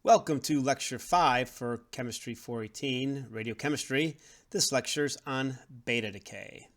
Welcome to Lecture 5 for Chemistry 418, Radiochemistry. This lecture is on beta decay.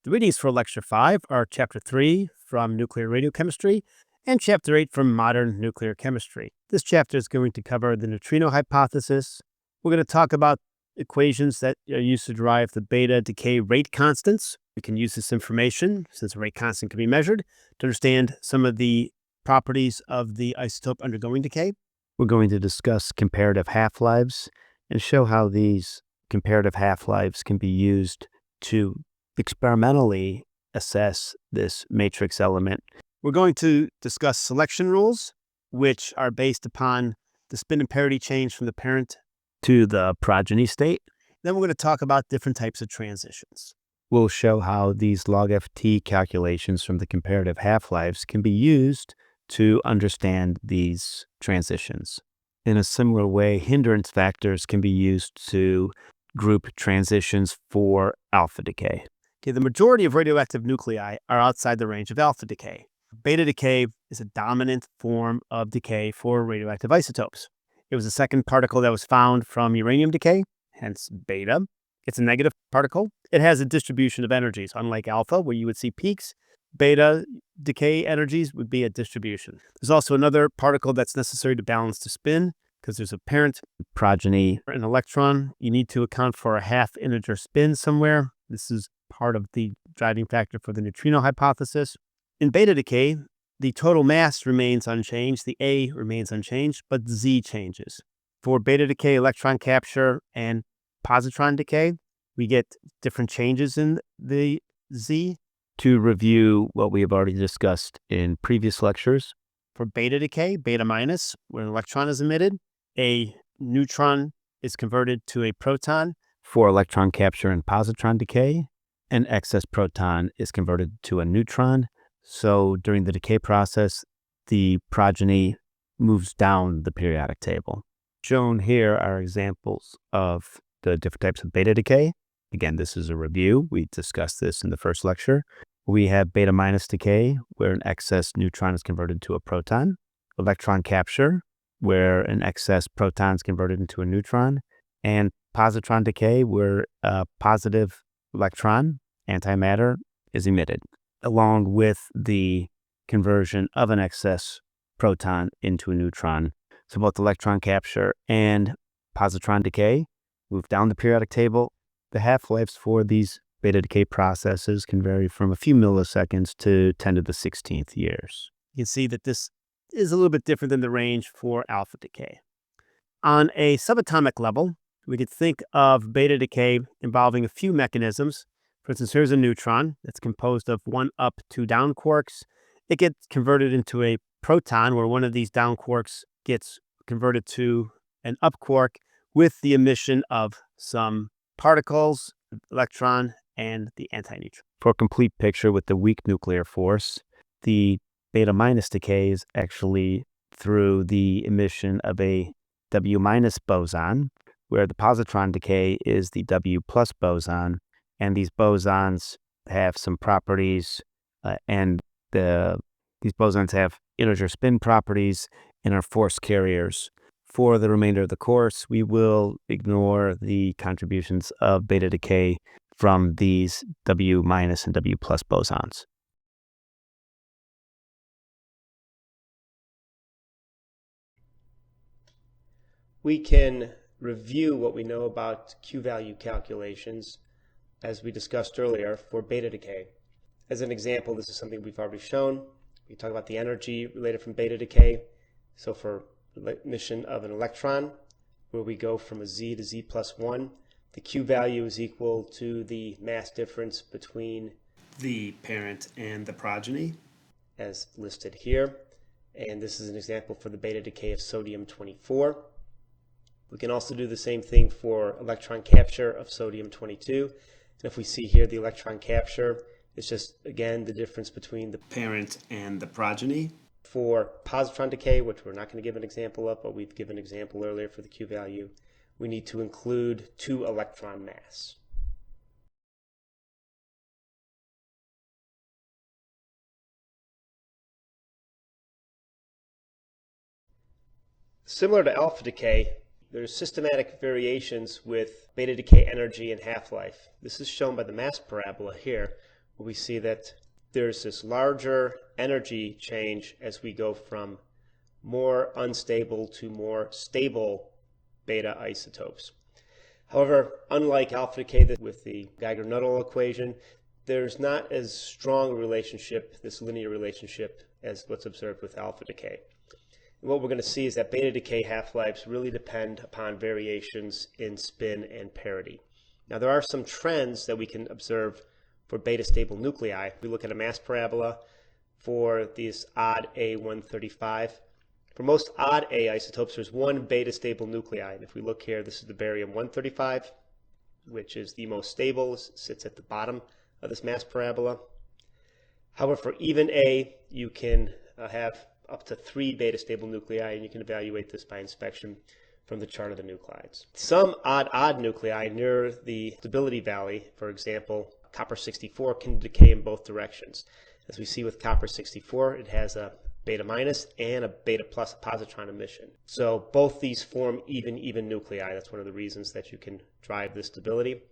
The readings for Lecture 5 are Chapter 3 from Nuclear Radiochemistry and Chapter 8 from Modern Nuclear Chemistry. This chapter is going to cover the Neutrino Hypothesis. We're going to talk about equations that are used to derive the beta decay rate constants. We can use this information, since a rate constant can be measured, to understand some of the properties of the isotope undergoing decay. We're going to discuss comparative half-lives and show how these comparative half-lives can be used to experimentally assess this matrix element. We're going to discuss selection rules, which are based upon the spin and parity change from the parent to the progeny state. Then we're going to talk about different types of transitions. We'll show how these logft calculations from the comparative half-lives can be used to understand these transitions. In a similar way, hindrance factors can be used to group transitions for alpha decay. Okay, the majority of radioactive nuclei are outside the range of alpha decay. Beta decay is a dominant form of decay for radioactive isotopes. It was the second particle that was found from uranium decay, hence beta. It's a negative particle. It has a distribution of energies, unlike alpha, where you would see peaks. Beta decay energies would be a distribution. There's also another particle that's necessary to balance the spin, because there's a parent progeny, an electron. You need to account for a half integer spin somewhere. This is part of the driving factor for the neutrino hypothesis. In beta decay, the total mass remains unchanged, the A remains unchanged, but Z changes. For beta decay, electron capture, and positron decay, we get different changes in the Z. To review what we have already discussed in previous lectures, for beta decay, beta minus, where an electron is emitted, a neutron is converted to a proton. For electron capture and positron decay, an excess proton is converted to a neutron. So during the decay process, the progeny moves down the periodic table. Shown here are examples of the different types of beta decay. Again, this is a review. We discussed this in the first lecture. We have beta minus decay, where an excess neutron is converted to a proton. Electron capture, where an excess proton is converted into a neutron. And positron decay, where a positive electron, antimatter, is emitted, along with the conversion of an excess proton into a neutron. So both electron capture and positron decay move down the periodic table. The half-lives for these beta decay processes can vary from a few milliseconds to 10 to the 16th years. You can see that this is a little bit different than the range for alpha decay. On a subatomic level, we could think of beta decay involving a few mechanisms. For instance, here's a neutron that's composed of 1 up, 2 down quarks. It gets converted into a proton, where one of these down quarks gets converted to an up quark with the emission of some particles, electron, and the antineutron. For a complete picture with the weak nuclear force, the beta minus decay is actually through the emission of a W minus boson, where the positron decay is the W plus boson, and these bosons have some properties, and these bosons have integer spin properties and are force carriers. For the remainder of the course, we will ignore the contributions of beta decay from these W minus and W plus bosons. We can review what we know about Q-value calculations, as we discussed earlier, for beta decay. As an example, this is something we've already shown. We talk about the energy related from beta decay. So for emission of an electron, where we go from a Z to Z plus 1, the Q value is equal to the mass difference between the parent and the progeny, as listed here. And this is an example for the beta decay of sodium-24. We can also do the same thing for electron capture of sodium-22. And if we see here, the electron capture is just, again, the difference between the parent and the progeny. For positron decay, which we're not going to give an example of, but we've given an example earlier for the Q value, we need to include 2 electron mass. Similar to alpha decay, there's systematic variations with beta decay energy and half-life. This is shown by the mass parabola here, where we see that there's this larger energy change as we go from more unstable to more stable beta isotopes. However, unlike alpha decay with the Geiger-Nuttall equation, there's not as strong a relationship, this linear relationship, as what's observed with alpha decay. And what we're going to see is that beta decay half-lives really depend upon variations in spin and parity. Now, there are some trends that we can observe for beta stable nuclei. We look at a mass parabola for these odd A135. For most odd A isotopes, there's one beta stable nuclei. And if we look here, this is the barium 135, which is the most stable, sits at the bottom of this mass parabola. However, for even A, you can have up to 3 beta stable nuclei, and you can evaluate this by inspection from the chart of the nuclides. Some odd nuclei near the stability valley, for example, copper-64, can decay in both directions. As we see with copper-64, it has a beta minus and a beta plus positron emission. So both these form even nuclei. That's one of the reasons that you can drive this stability.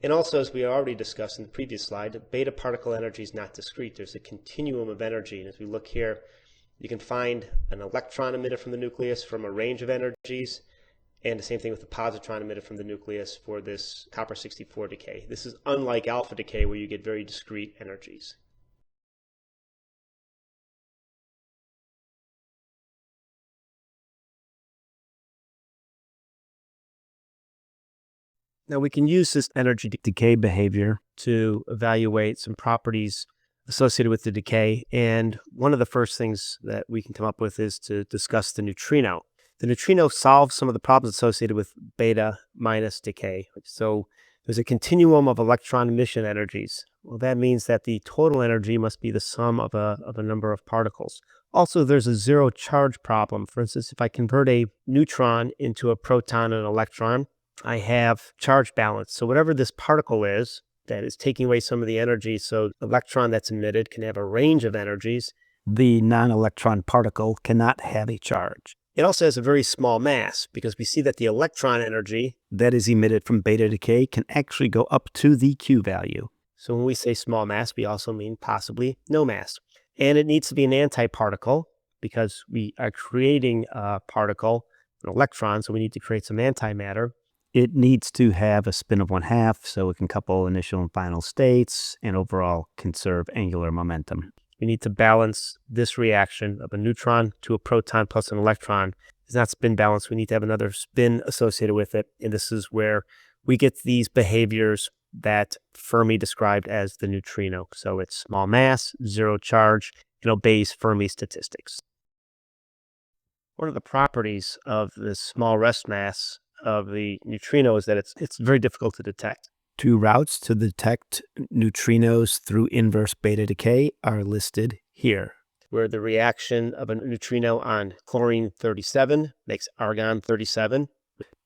And also, as we already discussed in the previous slide, beta particle energy is not discrete. There's a continuum of energy. And as we look here, you can find an electron emitted from the nucleus from a range of energies, and the same thing with the positron emitted from the nucleus for this copper-64 decay. This is unlike alpha decay, where you get very discrete energies. Now, we can use this energy decay behavior to evaluate some properties associated with the decay. And one of the first things that we can come up with is to discuss the neutrino. The neutrino solves some of the problems associated with beta minus decay. So there's a continuum of electron emission energies. Well, that means that the total energy must be the sum of a number of particles. Also, there's a zero charge problem. For instance, if I convert a neutron into a proton and an electron, I have charge balance. So whatever this particle is that is taking away some of the energy, so the electron that's emitted can have a range of energies. The non-electron particle cannot have a charge. It also has a very small mass, because we see that the electron energy that is emitted from beta decay can actually go up to the Q value. So when we say small mass, we also mean possibly no mass. And it needs to be an antiparticle, because we are creating a particle, an electron, so we need to create some antimatter. It needs to have a spin of 1/2, so it can couple initial and final states and overall conserve angular momentum. We need to balance this reaction of a neutron to a proton plus an electron. It's not spin balanced. We need to have another spin associated with it. And this is where we get these behaviors that Fermi described as the neutrino. So it's small mass, zero charge, and obeys Fermi statistics. One of the properties of this small rest mass of the neutrino is that it's very difficult to detect. 2 routes to detect neutrinos through inverse beta decay are listed here, where the reaction of a neutrino on chlorine-37 makes argon-37.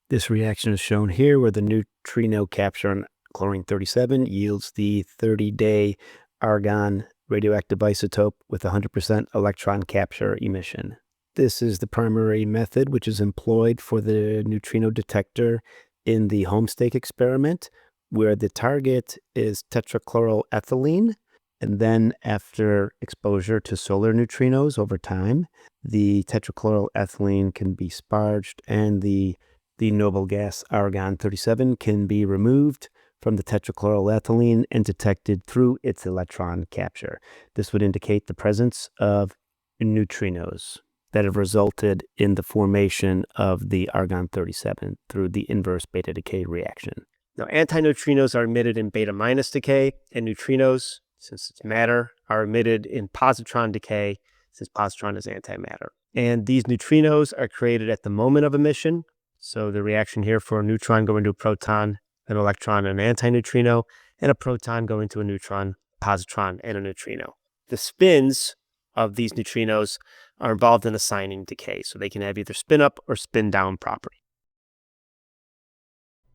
This reaction is shown here, where the neutrino capture on chlorine-37 yields the 30-day argon radioactive isotope with 100% electron capture emission. This is the primary method which is employed for the neutrino detector in the homestake experiment, where the target is tetrachloroethylene. And then after exposure to solar neutrinos over time, the tetrachloroethylene can be sparged and the noble gas argon-37 can be removed from the tetrachloroethylene and detected through its electron capture. This would indicate the presence of neutrinos that have resulted in the formation of the argon-37 through the inverse beta decay reaction. Now, antineutrinos are emitted in beta minus decay, and neutrinos, since it's matter, are emitted in positron decay, since positron is antimatter. And these neutrinos are created at the moment of emission. So the reaction here for a neutron going to a proton, an electron, and an antineutrino, and a proton going to a neutron, positron, and a neutrino. The spins of these neutrinos are involved in assigning decay, so they can have either spin up or spin down property.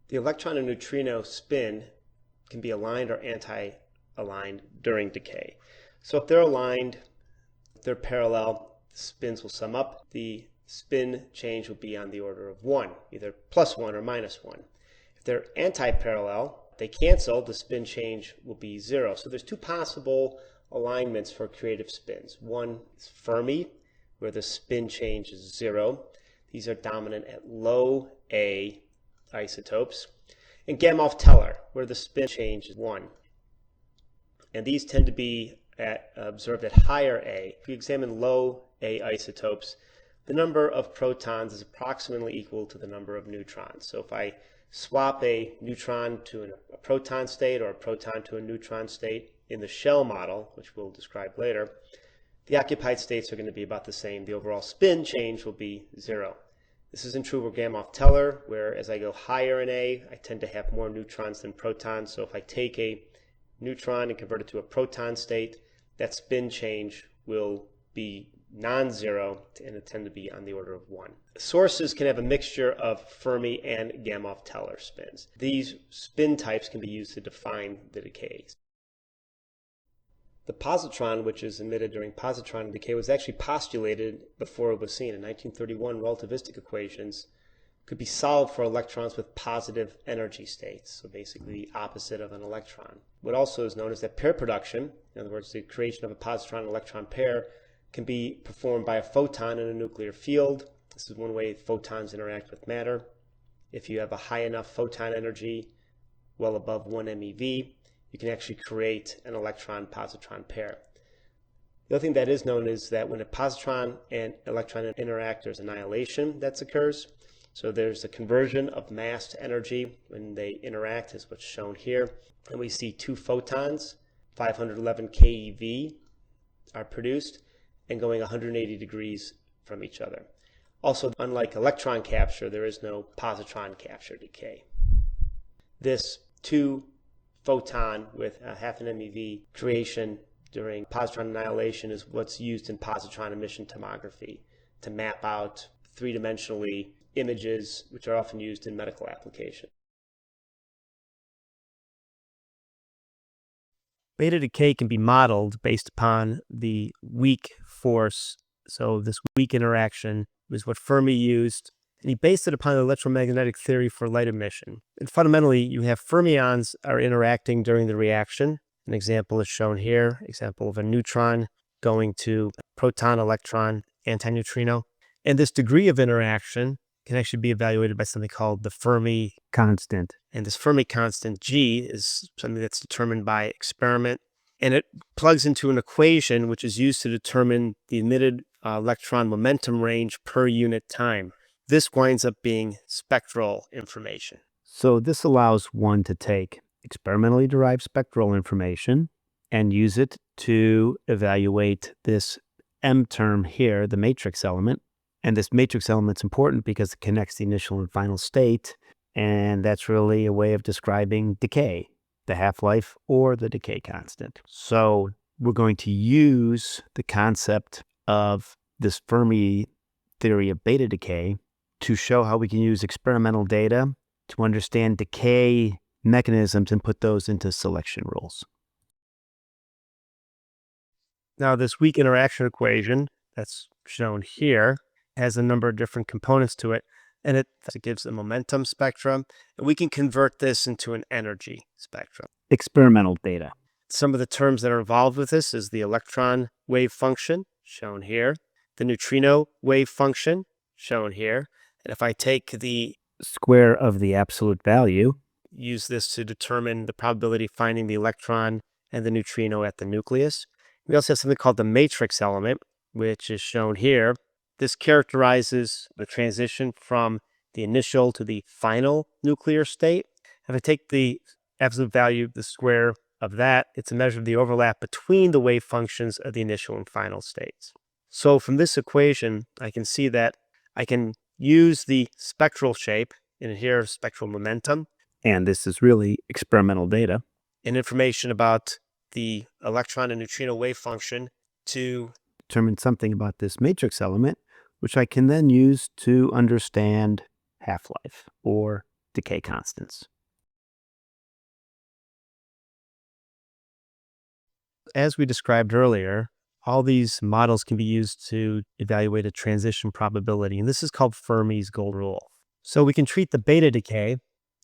The electron and neutrino spin can be aligned or anti-aligned during decay. So if they're aligned, if they're parallel, the spins will sum up. The spin change will be on the order of 1, either +1 or -1. If they're anti-parallel, they cancel, the spin change will be 0. So there's two possible alignments for creative spins. One is Fermi, where the spin change is 0. These are dominant at low A isotopes. And Gamow-Teller, where the spin change is 1. And these tend to be observed at higher A. If we examine low A isotopes, the number of protons is approximately equal to the number of neutrons. So if I swap a neutron to a proton state or a proton to a neutron state in the shell model, which we'll describe later, the occupied states are going to be about the same. The overall spin change will be 0. This isn't true for Gamow-Teller, where as I go higher in A, I tend to have more neutrons than protons. So if I take a neutron and convert it to a proton state, that spin change will be non-zero and it tend to be on the order of 1. Sources can have a mixture of Fermi and Gamow-Teller spins. These spin types can be used to define the decays. The positron, which is emitted during positron decay, was actually postulated before it was seen. In 1931, relativistic equations could be solved for electrons with positive energy states, so basically the opposite of an electron. What also is known is that pair production, in other words, the creation of a positron-electron pair, can be performed by a photon in a nuclear field. This is one way photons interact with matter. If you have a high enough photon energy, well above 1 MeV, you can actually create an electron-positron pair. The other thing that is known is that when a positron and electron interact, there's annihilation that occurs. So there's a conversion of mass to energy when they interact, is what's shown here. And we see two photons, 511 keV, are produced and going 180 degrees from each other. Also, unlike electron capture, there is no positron capture decay. This two photon with a half an MeV creation during positron annihilation is what's used in positron emission tomography to map out three-dimensionally images, which are often used in medical applications. Beta decay can be modeled based upon the weak force. So this weak interaction is what Fermi used, and he based it upon the electromagnetic theory for light emission. And fundamentally, you have fermions are interacting during the reaction. An example is shown here, example of a neutron going to a proton, electron, antineutrino. And this degree of interaction can actually be evaluated by something called the Fermi constant. And this Fermi constant, G, is something that's determined by experiment. And it plugs into an equation which is used to determine the emitted electron momentum range per unit time. This winds up being spectral information. So this allows one to take experimentally derived spectral information and use it to evaluate this M term here, the matrix element. And this matrix element's important because it connects the initial and final state, and that's really a way of describing decay, the half-life or the decay constant. So we're going to use the concept of this Fermi theory of beta decay to show how we can use experimental data to understand decay mechanisms and put those into selection rules. Now, this weak interaction equation that's shown here has a number of different components to it, and it gives a momentum spectrum, and we can convert this into an energy spectrum. Experimental data. Some of the terms that are involved with this is the electron wave function, shown here, the neutrino wave function, shown here, and if I take the square of the absolute value, use this to determine the probability of finding the electron and the neutrino at the nucleus. We also have something called the matrix element, which is shown here. This characterizes the transition from the initial to the final nuclear state. If I take the absolute value, the square of that, it's a measure of the overlap between the wave functions of the initial and final states. So from this equation, I can see that I can use the spectral shape, and here spectral momentum, and this is really experimental data, and information about the electron and neutrino wave function to determine something about this matrix element, which I can then use to understand half-life or decay constants. As we described earlier, all these models can be used to evaluate a transition probability, and this is called Fermi's golden rule. So we can treat the beta decay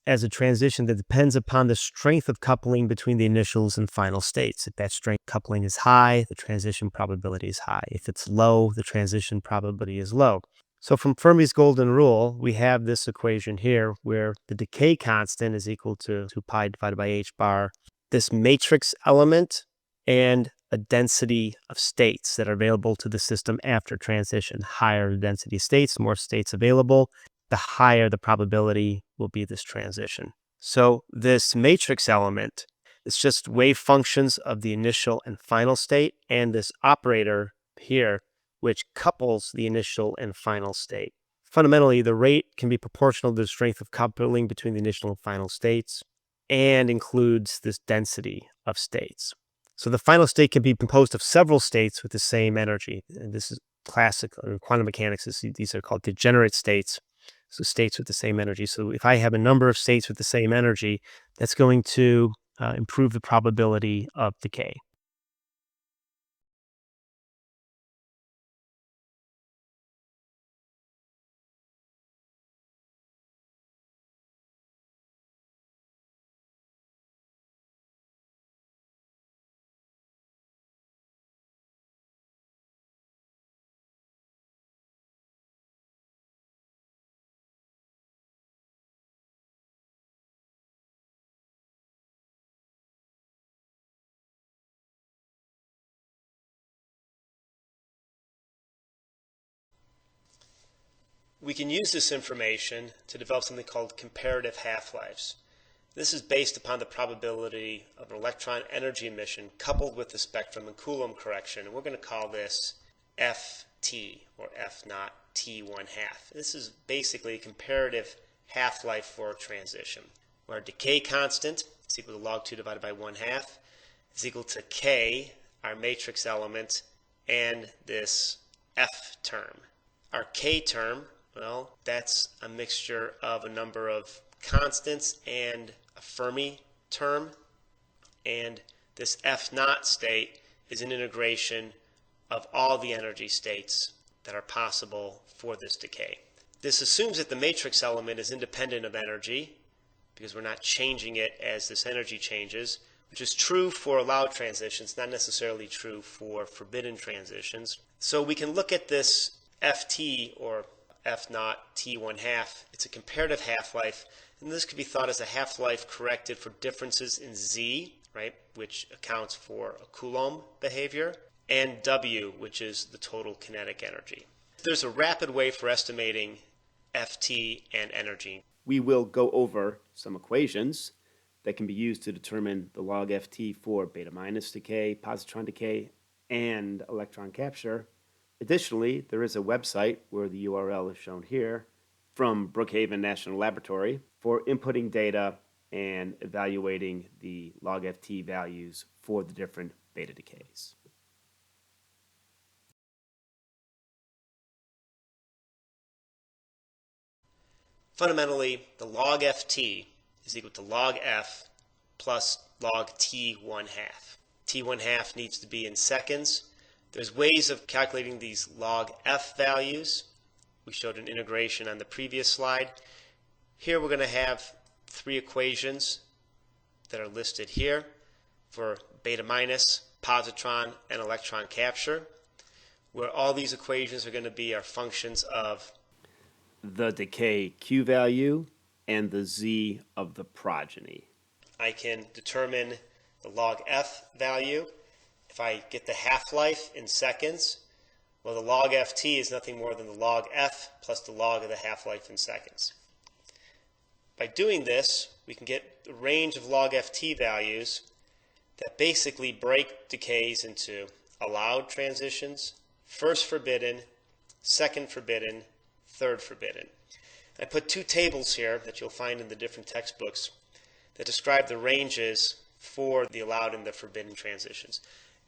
as a transition that depends upon the strength of coupling between the initials and final states. If that strength coupling is high, the transition probability is high. If it's low, the transition probability is low. So from Fermi's golden rule, we have this equation here where the decay constant is equal to 2 pi divided by h bar, this matrix element, and a density of states that are available to the system after transition. Higher the density of states, more states available, the higher the probability will be this transition. So this matrix element is just wave functions of the initial and final state, and this operator here, which couples the initial and final state. Fundamentally, the rate can be proportional to the strength of coupling between the initial and final states and includes this density of states. So the final state can be composed of several states with the same energy. And this is classic quantum mechanics. These are called degenerate states. So states with the same energy. So if I have a number of states with the same energy, that's going to improve the probability of decay. We can use this information to develop something called comparative half-lives. This is based upon the probability of an electron energy emission coupled with the spectrum and Coulomb correction. And we're going to call this Ft, or F naught T1 half. This is basically a comparative half-life for a transition, where our decay constant is equal to log 2 divided by 1 half is equal to K, our matrix element, and this F term. Our K term, well, that's a mixture of a number of constants and a Fermi term. And this F naught state is an integration of all the energy states that are possible for this decay. This assumes that the matrix element is independent of energy because we're not changing it as this energy changes, which is true for allowed transitions, not necessarily true for forbidden transitions. So we can look at this Ft, or F naught T1 half. It's a comparative half-life, and this could be thought as a half-life corrected for differences in Z, right, which accounts for a Coulomb behavior, and W, which is the total kinetic energy. There's a rapid way for estimating Ft and energy. We will go over some equations that can be used to determine the log Ft for beta minus decay, positron decay, and electron capture. Additionally, there is a website where the URL is shown here from Brookhaven National Laboratory for inputting data and evaluating the log Ft values for the different beta decays. Fundamentally, the log Ft is equal to log F plus log T1 half. T1 half needs to be in seconds. There's ways of calculating these log F values. We showed an integration on the previous slide. Here we're going to have three equations that are listed here for beta minus, positron, and electron capture, where all these equations are going to be our functions of the decay Q value and the Z of the progeny. I can determine the log F value. If I get the half-life in seconds, well, the log Ft is nothing more than the log F plus the log of the half-life in seconds. By doing this, we can get a range of log Ft values that basically break decays into allowed transitions, first forbidden, second forbidden, third forbidden. I put two tables here that you'll find in the different textbooks that describe the ranges for the allowed and the forbidden transitions.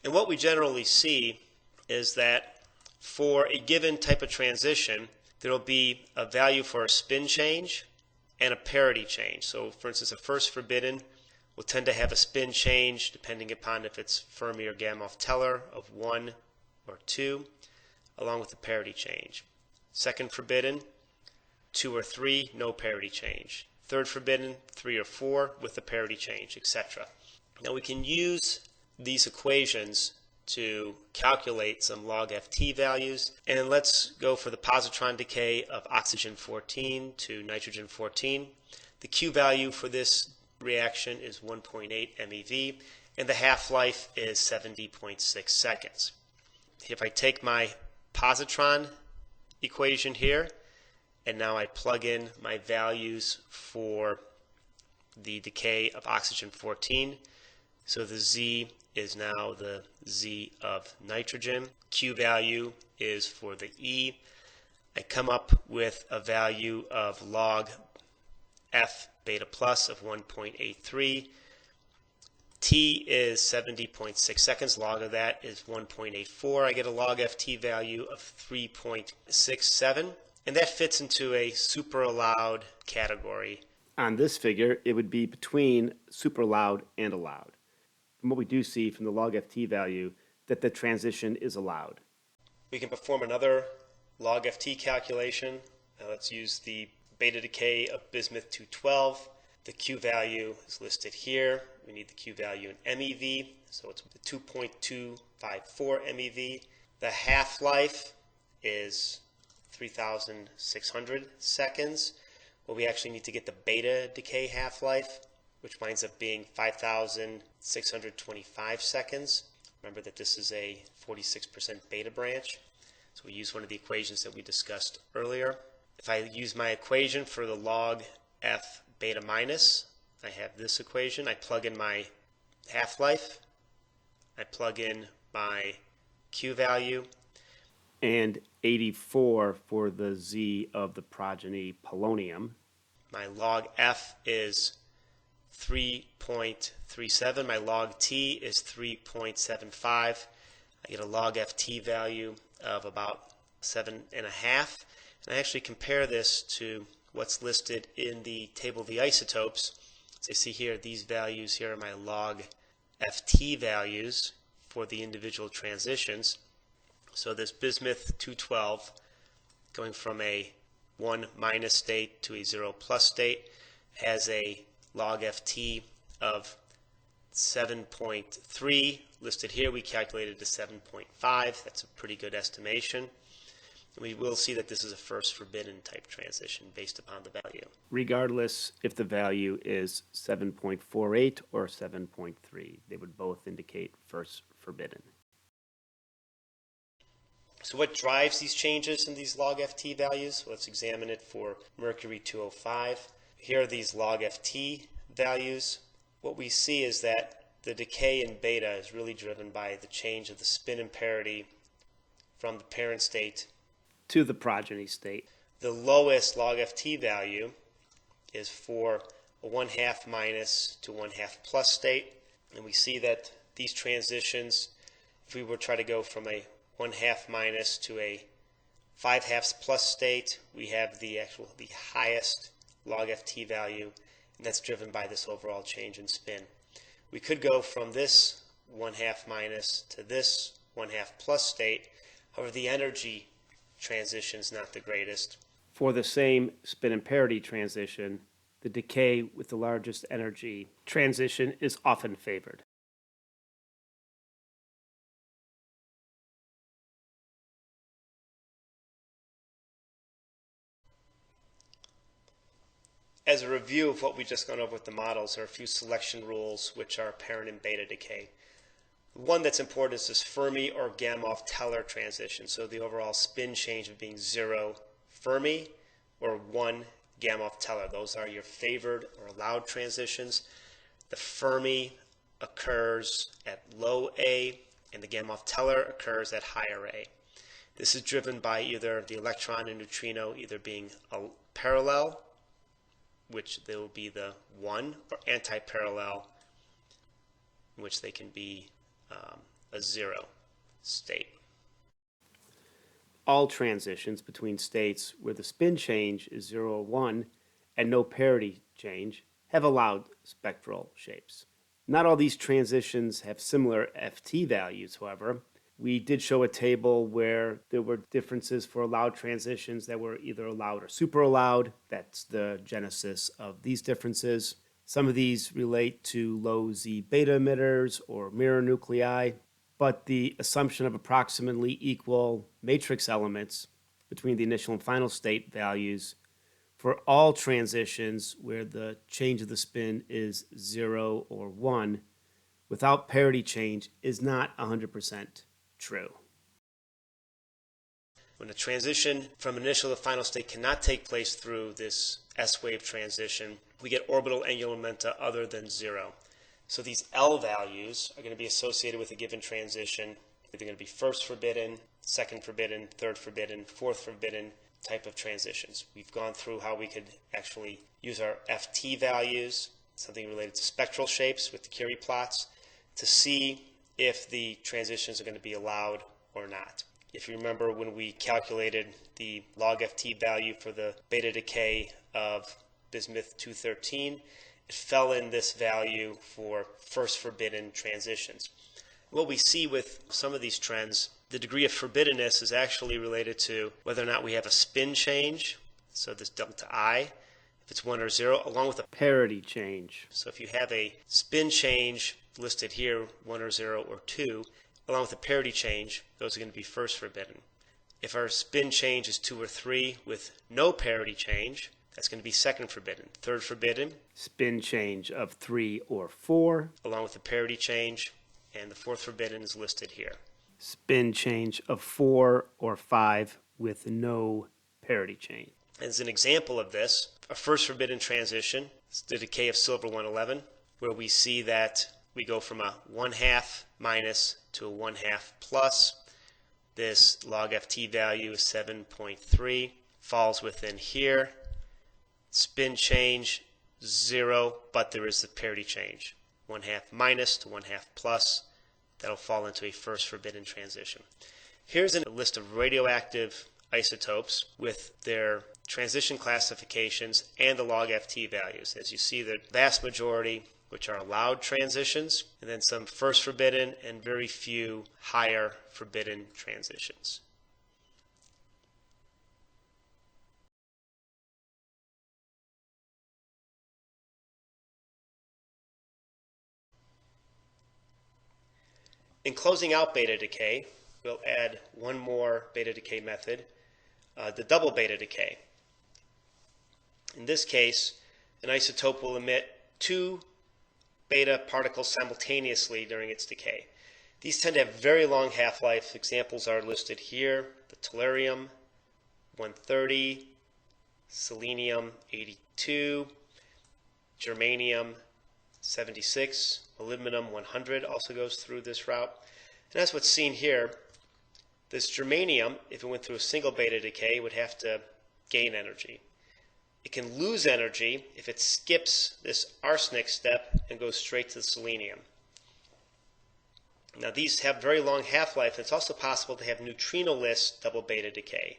And what we generally see is that for a given type of transition, there will be a value for a spin change and a parity change. So for instance, a first forbidden will tend to have a spin change depending upon if it's Fermi or Gamow-Teller of 1 or 2, along with the parity change. Second forbidden, 2 or 3, no parity change. Third forbidden, 3 or 4 with the parity change, etc. Now we can use these equations to calculate some logft values, and let's go for the positron decay of oxygen 14 to nitrogen 14. The Q value for this reaction is 1.8 MeV, and the half-life is 70.6 seconds. If I take my positron equation here, and now I plug in my values for the decay of oxygen 14, so the Z is now the Z of nitrogen. Q value is for the E. I come up with a value of log F beta plus of 1.83. T is 70.6 seconds. Log of that is 1.84. I get a log FT value of 3.67. And that fits into a super allowed category. On this figure, it would be between super allowed and allowed. And what we do see from the log FT value that the transition is allowed. We can perform another log FT calculation. Now let's use the beta decay of bismuth 212. The Q value is listed here. We need the Q value in MeV, so it's 2.254 MeV. The half-life is 3,600 seconds. Well, we actually need to get the beta decay half-life, which winds up being 5,625 seconds. Remember that this is a 46% beta branch, so we use one of the equations that we discussed earlier. If I use my equation for the log F beta minus, I have this equation. I plug in my half-life, I plug in my Q value, and 84 for the Z of the progeny polonium. My log F is 3.37. My log T is 3.75. I get a log FT value of about 7.5. And I actually compare this to what's listed in the table of the isotopes. As you see here, these values here are my log FT values for the individual transitions. So this bismuth 212 going from a 1 minus state to a 0 plus state has a log FT of 7.3 listed here. We calculated to 7.5. That's a pretty good estimation. We will see that this is a first forbidden type transition based upon the value. Regardless if the value is 7.48 or 7.3, they would both indicate first forbidden. So what drives these changes in these log FT values? Let's examine it for mercury 205. Here are these log FT values. What we see is that the decay in beta is really driven by the change of the spin and parity from the parent state to the progeny state. The lowest log FT value is for a 1/2 minus to 1/2 plus state. And we see that these transitions, if we were to try to go from a 1/2 minus to a 5/2 plus state, we have the highest log FT value, and that's driven by this overall change in spin. We could go from this 1/2 minus to this 1/2 plus state. However, the energy transition is not the greatest. For the same spin and parity transition, the decay with the largest energy transition is often favored. As a review of what we just gone over with the models, there are a few selection rules which are apparent in beta decay. One that's important is this Fermi or Gamow-Teller transition. So the overall spin change of being 0 Fermi or 1 Gamow-Teller. Those are your favored or allowed transitions. The Fermi occurs at low A and the Gamow-Teller occurs at higher A. This is driven by either the electron and neutrino either being parallel, which they will be the 1, or anti-parallel, in which they can be a 0 state. All transitions between states where the spin change is 0 or 1 and no parity change have allowed spectral shapes. Not all these transitions have similar FT values, however, we did show a table where there were differences for allowed transitions that were either allowed or super allowed. That's the genesis of these differences. Some of these relate to low Z beta emitters or mirror nuclei, but the assumption of approximately equal matrix elements between the initial and final state values for all transitions where the change of the spin is 0 or 1 without parity change is not 100% true. When a transition from initial to final state cannot take place through this S-wave transition, we get orbital angular momenta other than 0. So these L values are going to be associated with a given transition. They're going to be first forbidden, second forbidden, third forbidden, fourth forbidden type of transitions. We've gone through how we could actually use our FT values, something related to spectral shapes with the Curie plots, to see if the transitions are going to be allowed or not. If you remember when we calculated the logft value for the beta decay of bismuth 213, it fell in this value for first forbidden transitions. What we see with some of these trends, the degree of forbiddenness is actually related to whether or not we have a spin change, so this delta I, if it's 1 or 0, along with a parity change. So if you have a spin change listed here, 1 or 0 or 2, along with a parity change, those are going to be first forbidden. If our spin change is 2 or 3 with no parity change, that's going to be second forbidden. Third forbidden, spin change of 3 or 4, along with a parity change, and the fourth forbidden is listed here. Spin change of 4 or 5 with no parity change. As an example of this, a first forbidden transition is the decay of silver 111, where we see that we go from a 1/2 minus to a 1/2 plus. This logft value is 7.3, falls within here. Spin change 0, but there is a parity change. 1/2 minus to 1/2 plus. That'll fall into a first forbidden transition. Here's a list of radioactive isotopes with their transition classifications and the logft values. As you see, the vast majority which are allowed transitions, and then some first forbidden and very few higher forbidden transitions. In closing out beta decay, we'll add one more beta decay method, the double beta decay. In this case, an isotope will emit 2 beta particles simultaneously during its decay. These tend to have very long half-life. Examples are listed here: the tellurium 130, selenium 82, germanium 76, molybdenum 100 also goes through this route. And that's what's seen here. This germanium, if it went through a single beta decay, would have to gain energy. It can lose energy if it skips this arsenic step and goes straight to the selenium. Now these have very long half-life, and it's also possible to have neutrino-less double beta decay,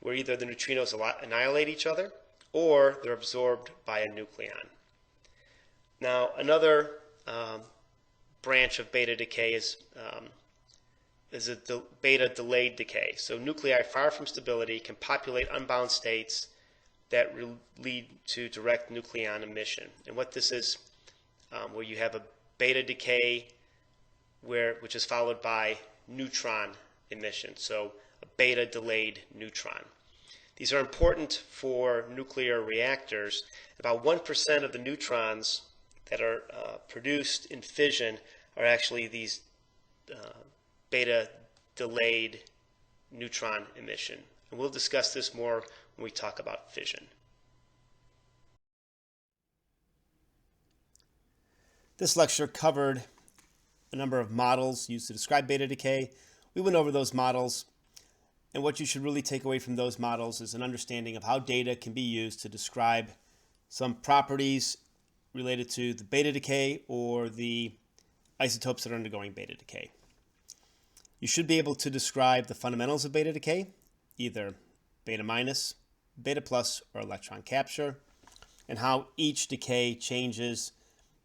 where either the neutrinos annihilate each other or they're absorbed by a nucleon. Now another branch of beta decay is a beta delayed decay. So nuclei far from stability can populate unbound states that lead to direct nucleon emission. And what this is, where you have a beta decay which is followed by neutron emission, so a beta delayed neutron. These are important for nuclear reactors. About 1% of the neutrons that are produced in fission are actually these beta delayed neutron emission. And we'll discuss this more when we talk about fission. This lecture covered a number of models used to describe beta decay. We went over those models, and what you should really take away from those models is an understanding of how data can be used to describe some properties related to the beta decay or the isotopes that are undergoing beta decay. You should be able to describe the fundamentals of beta decay, either beta minus, beta plus, or electron capture, and how each decay changes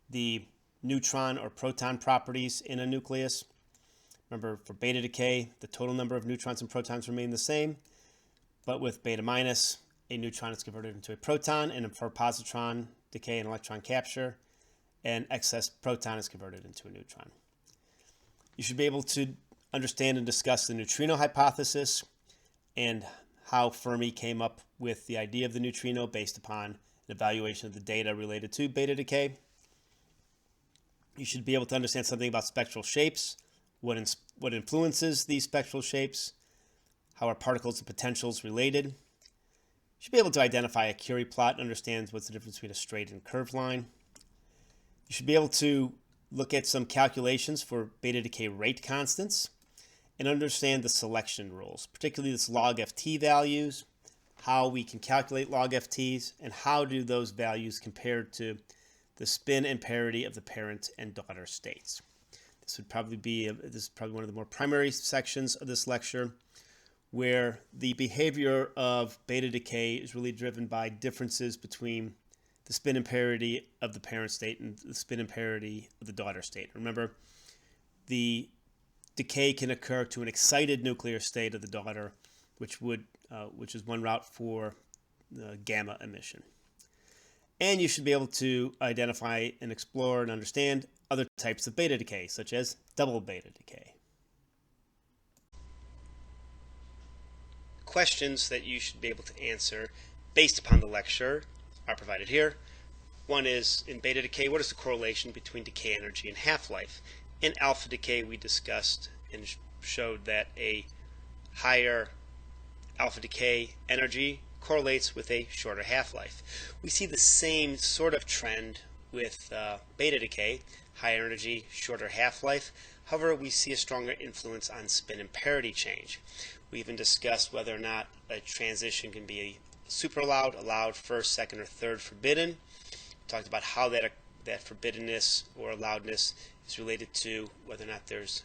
the neutron or proton properties in a nucleus. Remember, for beta decay, the total number of neutrons and protons remain the same, but with beta minus, a neutron is converted into a proton, and for positron decay and electron capture, an excess proton is converted into a neutron. You should be able to understand and discuss the neutrino hypothesis and how Fermi came up with the idea of the neutrino based upon an evaluation of the data related to beta decay. You should be able to understand something about spectral shapes, what influences these spectral shapes, how are particles and potentials related. You should be able to identify a Curie plot and understand what's the difference between a straight and curved line. You should be able to look at some calculations for beta decay rate constants and understand the selection rules, particularly this logft values, how we can calculate logft's, and how do those values compare to the spin and parity of the parent and daughter states. This is probably one of the more primary sections of this lecture, where the behavior of beta decay is really driven by differences between the spin and parity of the parent state and the spin and parity of the daughter state. Remember, the decay can occur to an excited nuclear state of the daughter, which is one route for gamma emission. And you should be able to identify and explore and understand other types of beta decay, such as double beta decay. Questions that you should be able to answer based upon the lecture are provided here. One is, in beta decay, what is the correlation between decay energy and half-life? In alpha decay, we discussed and showed that a higher alpha decay energy correlates with a shorter half-life. We see the same sort of trend with beta decay, higher energy, shorter half-life. However, we see a stronger influence on spin and parity change. We even discussed whether or not a transition can be super allowed, first, second, or third forbidden. We talked about how that forbiddenness or allowedness is related to whether or not there's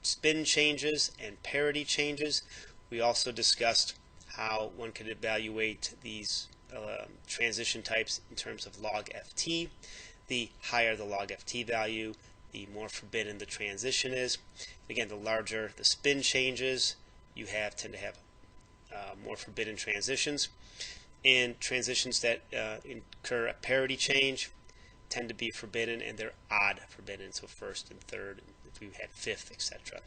spin changes and parity changes. We also discussed how one could evaluate these transition types in terms of logft. The higher the logft value, the more forbidden the transition is. Again, the larger the spin changes, you tend to have more forbidden transitions. And transitions that incur a parity change tend to be forbidden, and they're odd forbidden, so first and third, if we had fifth, etc.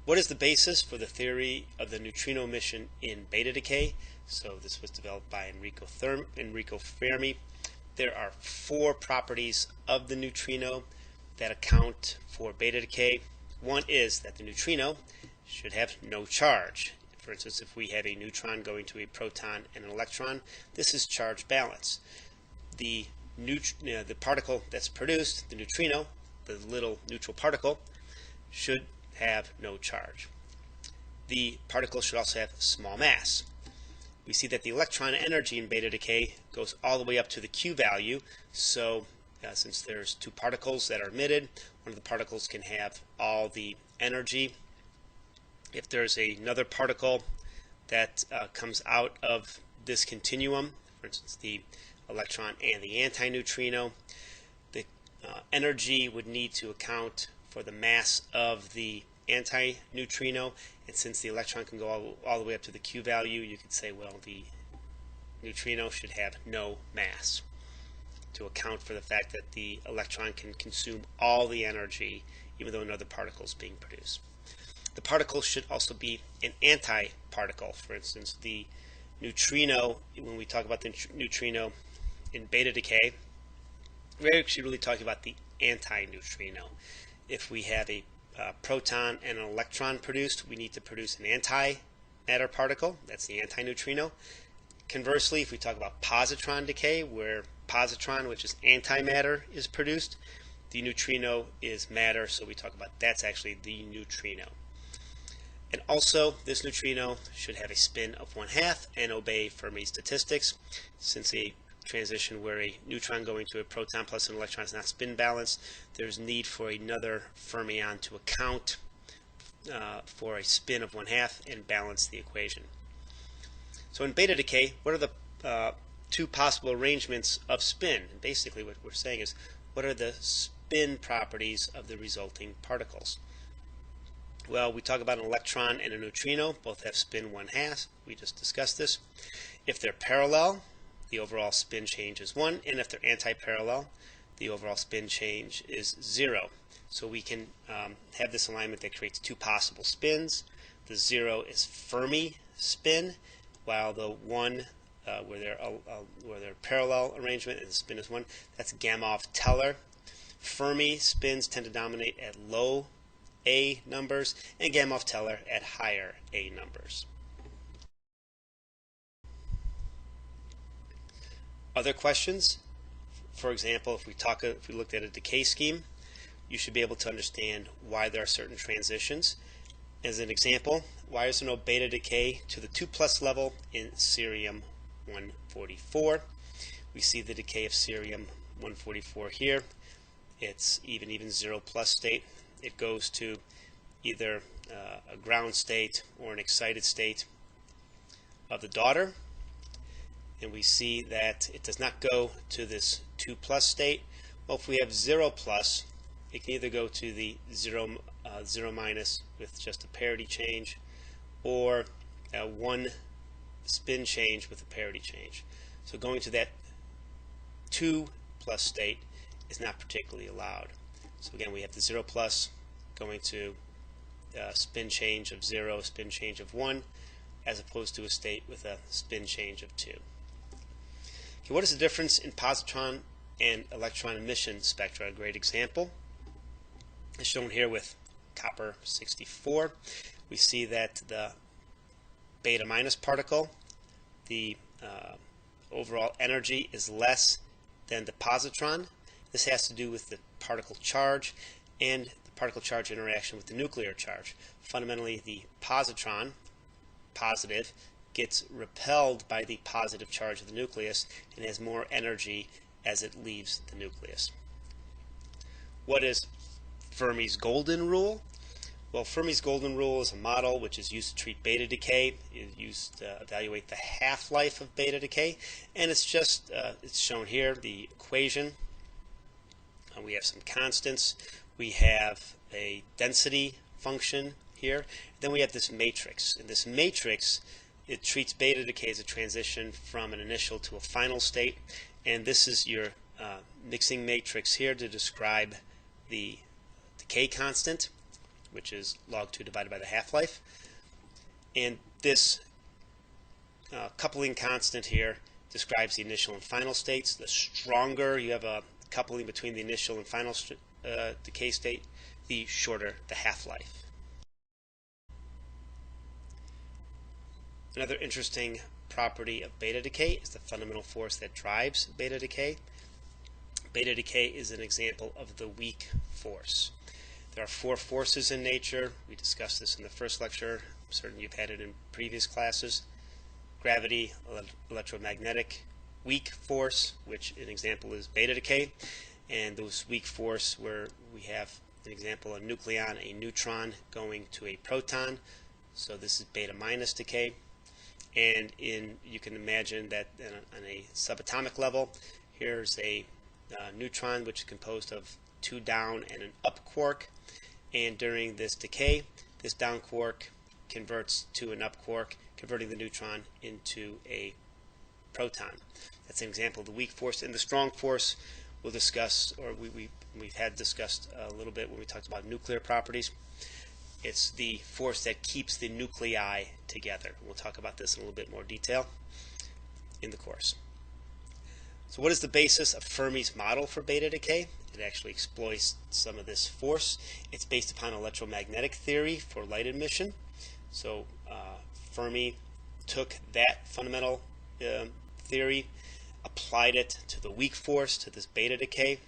What is the basis for the theory of the neutrino emission in beta decay? So this was developed by Enrico Fermi. There are 4 properties of the neutrino that account for beta decay. One is that the neutrino should have no charge. For instance, if we have a neutron going to a proton and an electron, this is charge balance. The particle that's produced, the neutrino, the little neutral particle, should have no charge. The particle should also have small mass. We see that the electron energy in beta decay goes all the way up to the Q value, so since there's 2 particles that are emitted, one of the particles can have all the energy. If there's another particle that comes out of this continuum, for instance the electron and the antineutrino, the energy would need to account for the mass of the antineutrino, and since the electron can go all the way up to the Q value, you could say, well, the neutrino should have no mass to account for the fact that the electron can consume all the energy even though another particle is being produced. The particle should also be an antiparticle. For instance, the neutrino, when we talk about the neutrino in beta decay, we're actually really talking about the antineutrino. If we have a proton and an electron produced, we need to produce an antimatter particle. That's the antineutrino. Conversely, if we talk about positron decay, where positron, which is antimatter, is produced, the neutrino is matter, so we talk about that's actually the neutrino. And also, this neutrino should have a spin of 1/2 and obey Fermi statistics. Since a transition where a neutron going to a proton plus an electron is not spin balanced, there's need for another fermion to account for a spin of 1/2 and balance the equation. So in beta decay, what are the 2 possible arrangements of spin? And basically what we're saying is, what are the spin properties of the resulting particles? Well, we talk about an electron and a neutrino. Both have spin 1/2. We just discussed this. If they're parallel, the overall spin change is 1, and if they're anti-parallel, the overall spin change is 0. So we can have this alignment that creates two possible spins. The 0 is Fermi spin, while the 1, where they're parallel arrangement and the spin is 1, that's Gamow-Teller. Fermi spins tend to dominate at low A numbers, and Gamow-Teller at higher A numbers. Other questions? For example, if we looked at a decay scheme, you should be able to understand why there are certain transitions. As an example, why is there no beta decay to the 2+ level in cerium-144? We see the decay of cerium-144 here. It's even 0+ state. It goes to either a ground state or an excited state of the daughter. And we see that it does not go to this 2+ state. Well, if we have 0+, it can either go to the 0- with just a parity change, or 1 spin change with a parity change. So going to that 2+ state is not particularly allowed. So again, we have the 0+ going to spin change of 0, spin change of 1, as opposed to a state with a spin change of 2. Okay, what is the difference in positron and electron emission spectra? A great example is shown here with copper 64. We see that the beta- particle, the overall energy is less than the positron. This has to do with the particle charge and the particle charge interaction with the nuclear charge. Fundamentally, the positron, positive, gets repelled by the positive charge of the nucleus and has more energy as it leaves the nucleus. What is Fermi's golden rule? Well, Fermi's golden rule is a model which is used to treat beta decay. It's used to evaluate the half-life of beta decay, and it's shown here, the equation. We have some constants. We have a density function here. Then we have this matrix. In this matrix, it treats beta decay as a transition from an initial to a final state, and this is your mixing matrix here to describe the decay constant, which is log2 divided by the half-life. And this coupling constant here describes the initial and final states. The stronger you have a coupling between the initial and final decay state, the shorter the half-life. Another interesting property of beta decay is the fundamental force that drives beta decay. Beta decay is an example of the weak force. There are 4 forces in nature. We discussed this in the first lecture. I'm certain you've had it in previous classes. Gravity, electromagnetic, weak force, which an example is beta decay, and those weak force where we have an example, a nucleon, a neutron going to a proton. So this is beta- decay. And you can imagine that on a subatomic level, here's a neutron which is composed of 2 down and an up quark, and during this decay, this down quark converts to an up quark, converting the neutron into a proton. That's an example of the weak force. And the strong force we'll discuss, or we've had discussed a little bit when we talked about nuclear properties. It's the force that keeps the nuclei together. We'll talk about this in a little bit more detail in the course. So what is the basis of Fermi's model for beta decay? It actually exploits some of this force. It's based upon electromagnetic theory for light emission. So Fermi took that fundamental theory, applied it to the weak force, to this beta decay,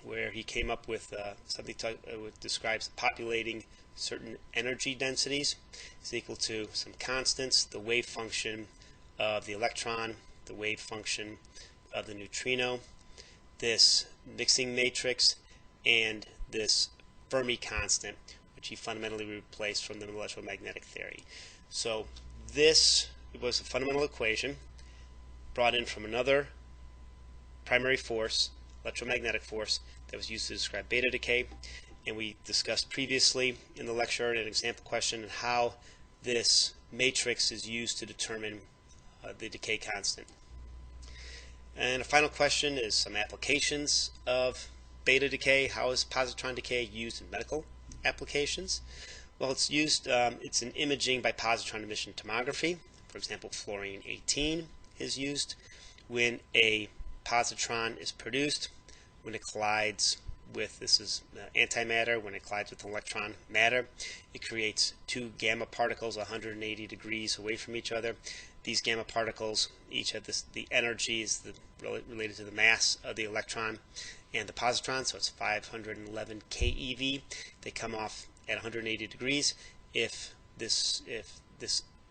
where he came up with something that describes populating certain energy densities is equal to some constants, the wave function of the electron, the wave function of the neutrino, this mixing matrix, and this Fermi constant, which he fundamentally replaced from the electromagnetic theory. So this was a fundamental equation brought in from another primary force, electromagnetic force, that was used to describe beta decay. And we discussed previously in the lecture an example question on how this matrix is used to determine the decay constant. And a final question is some applications of beta decay. How is positron decay used in medical applications? Well, it's used, it's in imaging by positron emission tomography. For example, fluorine-18 is used when a positron is produced, when it collides with, this is antimatter, when it collides with electron matter, it creates two gamma particles 180 degrees away from each other. These gamma particles each have the energy is related to the mass of the electron and the positron, so it's 511 keV. They come off at 180 degrees. If this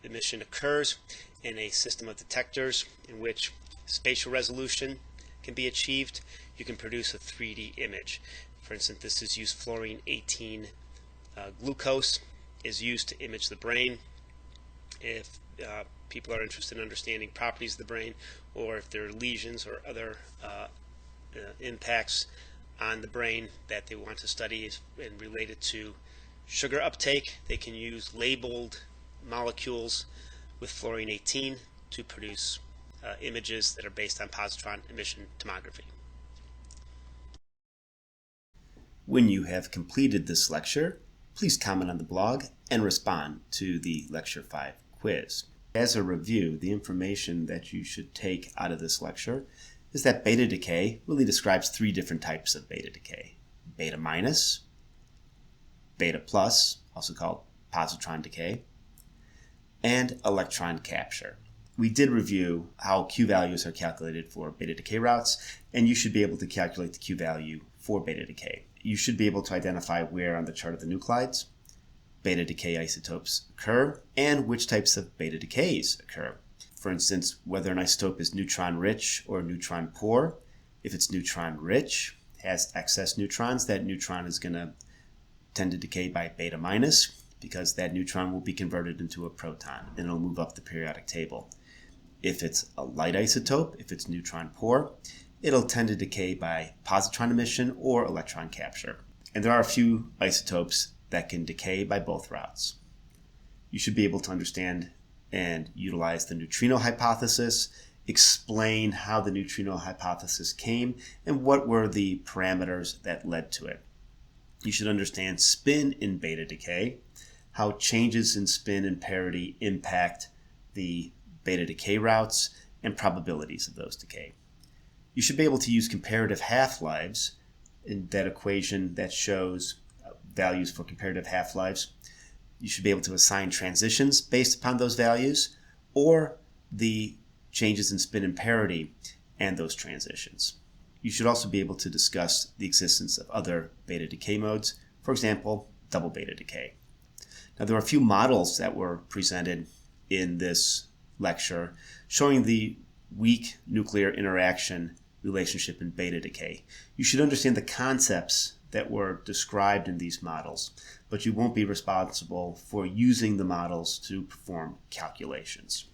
emission occurs in a system of detectors in which spatial resolution can be achieved, you can produce a 3D image. For instance, this is used fluorine-18 glucose is used to image the brain. If people are interested in understanding properties of the brain, or if there are lesions or other impacts on the brain that they want to study and related to sugar uptake, they can use labeled molecules with fluorine-18 to produce images that are based on positron emission tomography. When you have completed this lecture, please comment on the blog and respond to the Lecture 5 quiz. As a review, the information that you should take out of this lecture is that beta decay really describes three different types of beta decay: beta minus, beta plus, also called positron decay, and electron capture. We did review how Q values are calculated for beta decay routes, and you should be able to calculate the Q value for beta decay. You should be able to identify where on the chart of the nuclides beta decay isotopes occur and which types of beta decays occur. For instance, whether an isotope is neutron rich or neutron poor. If it's neutron rich, has excess neutrons, that neutron is going to tend to decay by beta minus, because that neutron will be converted into a proton and it'll move up the periodic table. If it's a light isotope, if it's neutron poor, it'll tend to decay by positron emission or electron capture. And there are a few isotopes that can decay by both routes. You should be able to understand and utilize the neutrino hypothesis, explain how the neutrino hypothesis came, and what were the parameters that led to it. You should understand spin in beta decay, how changes in spin and parity impact the beta decay routes, and probabilities of those decay. You should be able to use comparative half-lives in that equation that shows values for comparative half-lives. You should be able to assign transitions based upon those values, or the changes in spin and parity and those transitions. You should also be able to discuss the existence of other beta decay modes, for example, double beta decay. Now, there are a few models that were presented in this lecture showing the weak nuclear interaction relationship in beta decay. You should understand the concepts that were described in these models, but you won't be responsible for using the models to perform calculations.